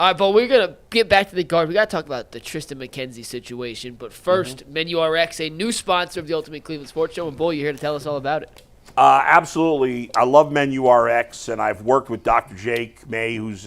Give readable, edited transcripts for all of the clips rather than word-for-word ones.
All right, but we're going to get back to the guard. We got to talk about the Triston McKenzie situation. But first, Menu RX, a new sponsor of the Ultimate Cleveland Sports Show. And, Bull, you're here to tell us all about it. Absolutely. I love Menu RX, and I've worked with Dr. Jake May, who's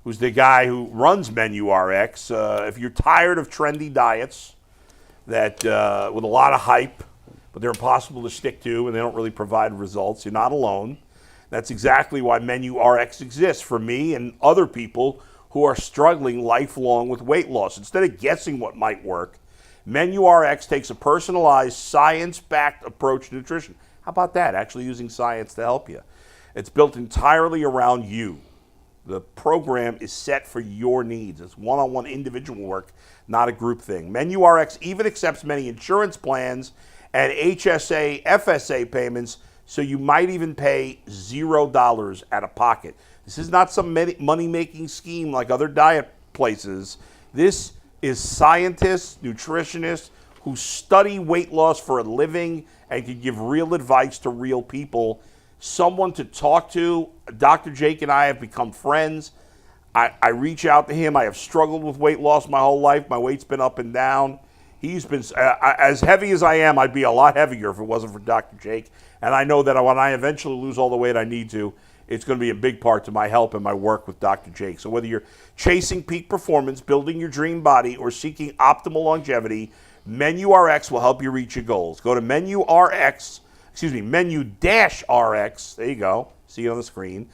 the guy who runs Menu RX. If you're tired of trendy diets that with a lot of hype, but they're impossible to stick to and they don't really provide results, you're not alone. That's exactly why Menu RX exists for me and other people who are struggling lifelong with weight loss. Instead of guessing what might work, Menu RX takes a personalized, science-backed approach to nutrition. How about that? Actually using science to help you. It's built entirely around you. The program is set for your needs. It's one-on-one individual work, not a group thing. Menu RX even accepts many insurance plans and HSA, FSA payments, so you might even pay $0 out of pocket. This is not some money-making scheme like other diet places. This is scientists, nutritionists who study weight loss for a living and can give real advice to real people. Someone to talk to. Dr. Jake and I have become friends. I reach out to him. I have struggled with weight loss my whole life. My weight's been up and down. He's been, as heavy as I am, I'd be a lot heavier if it wasn't for Dr. Jake. And I know that when I eventually lose all the weight I need to, it's going to be a big part to my help and my work with Dr. Jake. So whether you're chasing peak performance, building your dream body, or seeking optimal longevity, Menu RX will help you reach your goals. Go to Menu-RX, there you go, see it on the screen,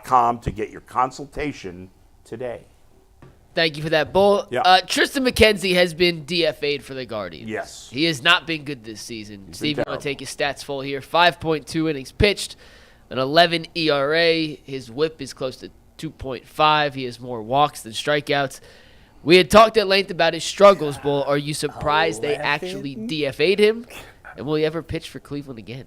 .com to get your consultation today. Thank you for that, Bull. Yeah. Triston McKenzie has been DFA'd for the Guardians. Yes. He has not been good this season. Steve, you terrible. want to take his stats full here. 5.2 innings pitched, an 11 ERA. His whip is close to 2.5. He has more walks than strikeouts. We had talked at length about his struggles, Bull. Are you surprised they actually DFA'd him? And will he ever pitch for Cleveland again?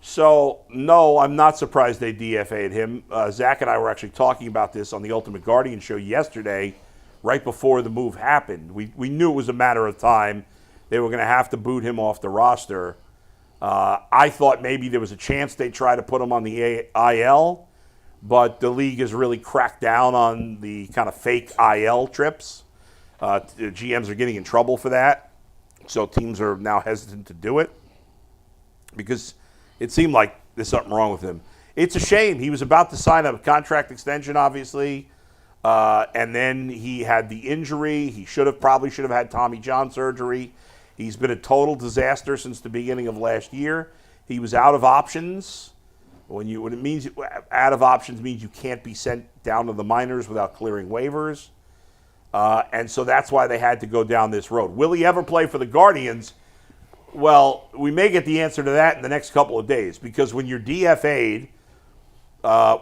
So, no, I'm not surprised they DFA'd him. Zach and I were actually talking about this on the Ultimate Guardian show yesterday, right before the move happened. We knew it was a matter of time. They were going to have to boot him off the roster. I thought maybe there was a chance they'd try to put him on the IL, but the league has really cracked down on the kind of fake IL trips. The GMs are getting in trouble for that, so teams are now hesitant to do it because it seemed like there's something wrong with him. It's a shame. He was about to sign a contract extension, obviously, and then he had the injury. He probably should have had Tommy John surgery. He's been a total disaster since the beginning of last year. He was out of options. When it means out of options means you can't be sent down to the minors without clearing waivers. And so that's why they had to go down this road. Will he ever play for the Guardians? Well, we may get the answer to that in the next couple of days, because when you're DFA'd,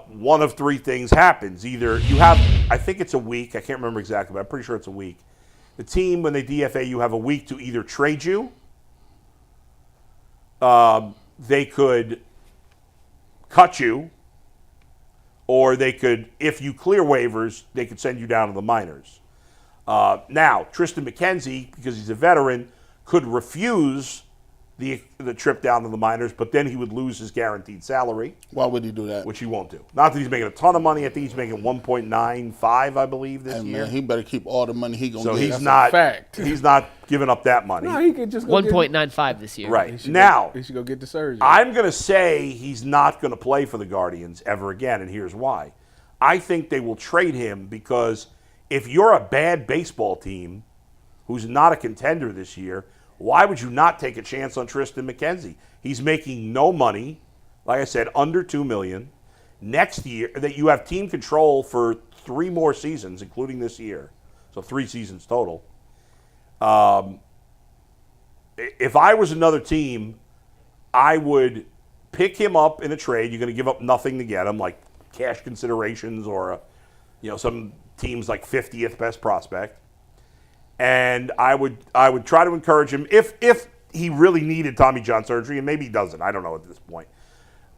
one of three things happens. Either you have, I think it's a week, I can't remember exactly, but I'm pretty sure it's a week. The team, when they DFA you, have a week to either trade you, they could cut you, or they could, if you clear waivers, they could send you down to the minors. Now, Triston McKenzie, because he's a veteran, could refuse the trip down to the minors, but then he would lose his guaranteed salary. Why would he do that? Which he won't do. Not that he's making a ton of money. I think he's making 1.95, I believe, this year. Man, he better keep all the money he gonna so get. he's That's not. a fact. He's not giving up that money. No, he could just go 1.95 this year. Right. he should go get the surgery. I'm going to say he's not going to play for the Guardians ever again, and here's why. I think they will trade him because if you're a bad baseball team who's not a contender this year, why would you not take a chance on Triston McKenzie? He's making no money, like I said, under $2 million. Next year, that you have team control for 3 more seasons, including this year, so 3 seasons total. If I was another team, I would pick him up in a trade. You're going to give up nothing to get him, like cash considerations or some teams like 50th best prospect. And I would try to encourage him if he really needed Tommy John surgery, and maybe he doesn't. I don't know at this point.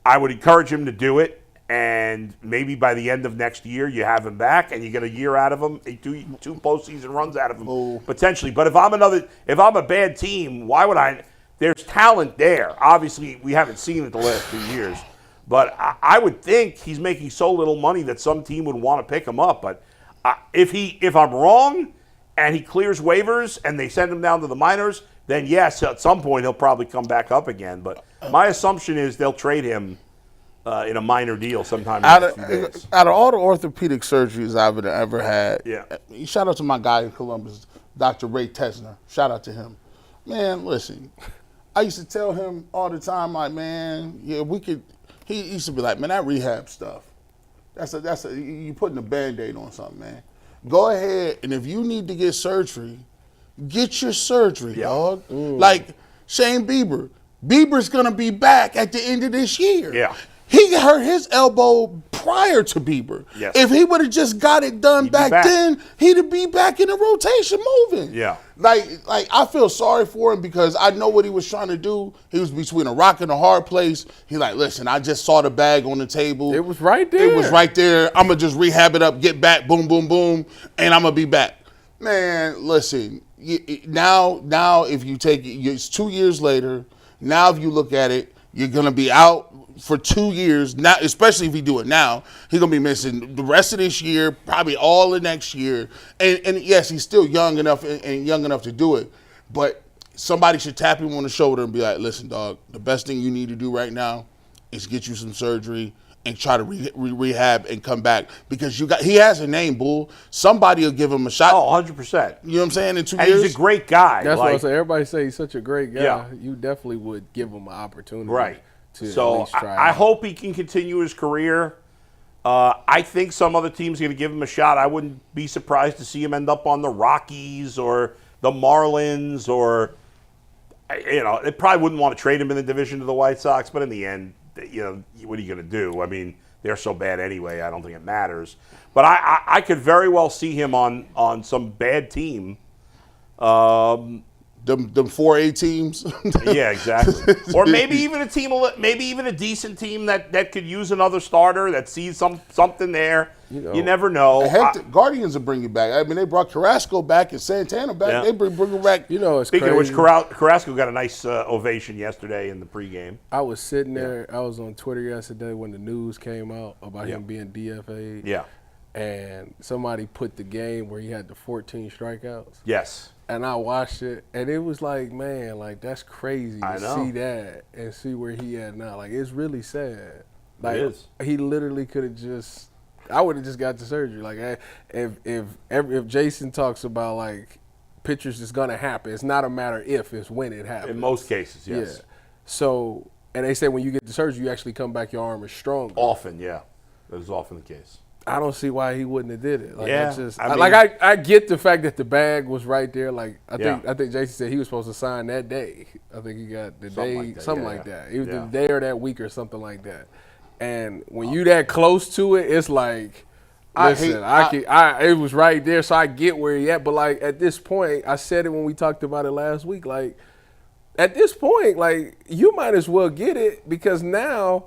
I would encourage him to do it, and maybe by the end of next year you have him back, and you get a year out of him, two postseason runs out of him potentially. But if I'm a bad team, why would I? There's talent there. Obviously, we haven't seen it the last 2 years, But I would think he's making so little money that some team would want to pick him up. But if I'm wrong and he clears waivers and they send him down to the minors, then yes, at some point he'll probably come back up again. But my assumption is they'll trade him in a minor deal sometime in the next few days. Out of all the orthopedic surgeries I've ever had, shout out to my guy in Columbus, Dr. Ray Tesner. Shout out to him. Man, listen, I used to tell him all the time, like, man, yeah, we could. He used to be like, man, that rehab stuff, you putting a Band-Aid on something, man. Go ahead, and if you need to get surgery, get your surgery, dog. Like Shane Bieber. Bieber's going to be back at the end of this year. Yeah. He hurt his elbow prior to Bieber. Yes. If he would have just got it done back then, he'd be back in the rotation moving. Yeah. Like I feel sorry for him because I know what he was trying to do. He was between a rock and a hard place. He like, listen, I just saw the bag on the table. It was right there. It was right there. I'm going to just rehab it up, get back, boom, boom, boom, and I'm going to be back. Man, listen, now if you take it, it's 2 years later. Now if you look at it, you're going to be out for 2 years, now, especially if you do it now. He's going to be missing the rest of this year, probably all of next year. And yes, he's still young enough to do it. But somebody should tap him on the shoulder and be like, listen, dog, the best thing you need to do right now is get you some surgery and try to rehab and come back. Because he has a name, Bull. Somebody will give him a shot. Oh, 100%. You know what I'm saying? In 2 And years. he's a great guy. That's what I say. Everybody say he's such a great guy. Yeah. You definitely would give him an opportunity. Right. So at least try I out. hope he can continue his career. I think some other team's going to give him a shot. I wouldn't be surprised to see him end up on the Rockies or the Marlins or, they probably wouldn't want to trade him in the division to the White Sox. But in the end, what are you going to do? I mean, they're so bad anyway. I don't think it matters. But I could very well see him on some bad team. Them 4A teams. Yeah, exactly. Or maybe even a decent team that could use another starter that sees something there. You never know. Guardians will bring you back. I mean, they brought Carrasco back and Santana back. Yeah. They bring him back. It's Speaking crazy. of which, Carrasco got a nice ovation yesterday in the pregame. I was sitting there. I was on Twitter yesterday when the news came out about him being DFA'd. Yeah. And somebody put the game where he had the 14 strikeouts. Yes. And I watched it, and it was like, man, like, that's crazy to see that and see where he at now. Like, it's really sad. Like, it is. He literally could have just – I would have just got the surgery. Like, if Jason talks about, like, pitchers is going to happen, it's not a matter if, it's when it happens. In most cases, yes. Yeah. So, and they say when you get the surgery, you actually come back, your arm is stronger. Often, yeah. That is often the case. I don't see why he wouldn't have did it. Like, yeah, I get the fact that the bag was right there. Like I think Jason said he was supposed to sign that day. I think he got the something like that. It was the day or that week or something like that. And when you that close to it, it's like, listen, it was right there, so I get where he at. But like at this point, I said it when we talked about it last week. Like at this point, like you might as well get it because now,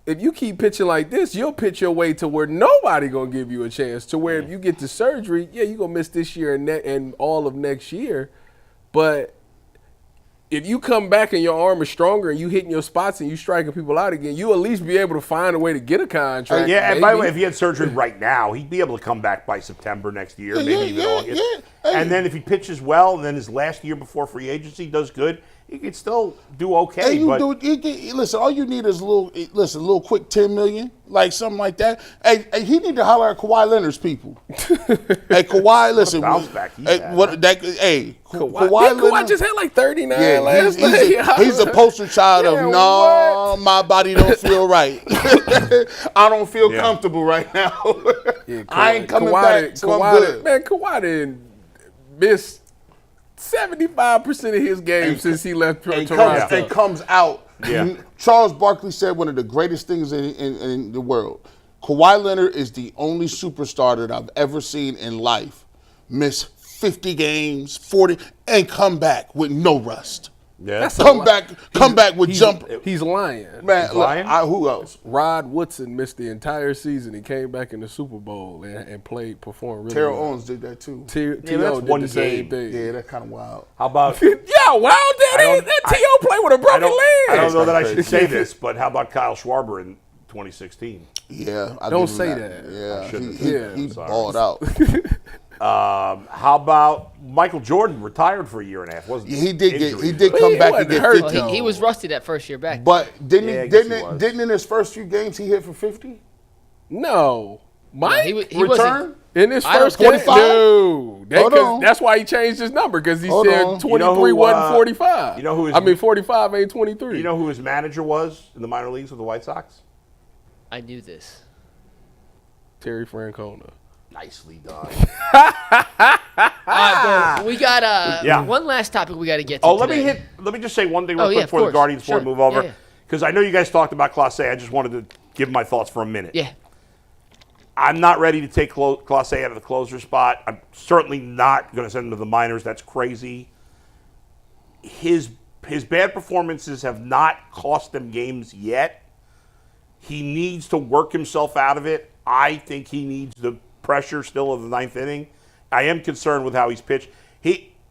if you keep pitching like this, you'll pitch your way to where nobody gonna give you a chance. To where if you get the surgery, you're gonna miss this year and all of next year. But if you come back and your arm is stronger and you hitting your spots and you striking people out again, you at least be able to find a way to get a contract. Yeah, and by the way, if he had surgery right now, he'd be able to come back by September next year, maybe even August. And then if he pitches well, and then his last year before free agency does good, he could still do okay. Listen, all you need is a little quick $10 million, like something like that. Hey, he need to holler at Kawhi Leonard's people. Hey, Kawhi, listen. Bounce back. Kawhi just had like 39 last night. He's the poster child of my body don't feel right. I don't feel comfortable right now. I ain't coming back. So I'm good. Man, Kawhi didn't miss 75% of his games since he left Toronto. It comes out. Yeah. Charles Barkley said one of the greatest things in the world. Kawhi Leonard is the only superstar that I've ever seen in life miss 50 games, 40, and come back with no rust. Yeah. Come back with jumper. He's lying. Man, who else? Rod Woodson missed the entire season. He came back in the Super Bowl and performed really Terrell well. Owens did that too. T.O. that's did one the same game. thing. Yeah, that's kind of wild. How about? Yeah, wild. That T.O. played with a broken leg. I don't know that I should say this, but how about Kyle Schwarber in 2016. Yeah, I Don't give him say that. Yeah, I shouldn't he, have. he, I'm he sorry. balled out. How about Michael Jordan retired for a year and a half? Wasn't He did Injuries. come He back wasn't and get hurt, 50. though. He was rusty that first year back. But didn't Yeah, I he? guess he Didn't was. didn't in his first few games he hit for 50? No. Mike? he wasn't. Return? In his I don't- first game? 45? No. Hold on. That's why he changed his number, because he Hold said on. 23 You know who, wasn't 45. you know who his- I mean, 45 ain't 23. You know who his manager was in the minor leagues with the White Sox? I knew this. Terry Francona. Nicely done. All right, bro. We got Yeah. one last topic we got to get to. Oh, let today. me just say one thing real Oh, quick yeah, of before the course. Guardians Sure. move over. Yeah, yeah. Because I know you guys talked about Clase. I just wanted to give my thoughts for a minute. Yeah. I'm not ready to take Clase out of the closer spot. I'm certainly not going to send him to the minors. That's crazy. His bad performances have not cost him games yet. He needs to work himself out of it. I think he needs the pressure still of the ninth inning. I am concerned with how he's pitched.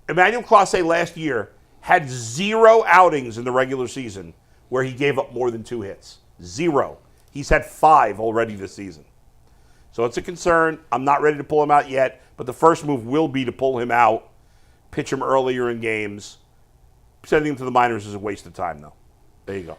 Emmanuel Clase last year had 0 outings in the regular season where he gave up more than 2 hits. 0. He's had 5 already this season. So it's a concern. I'm not ready to pull him out yet, but the first move will be to pull him out, pitch him earlier in games. Sending him to the minors is a waste of time, though. There you go.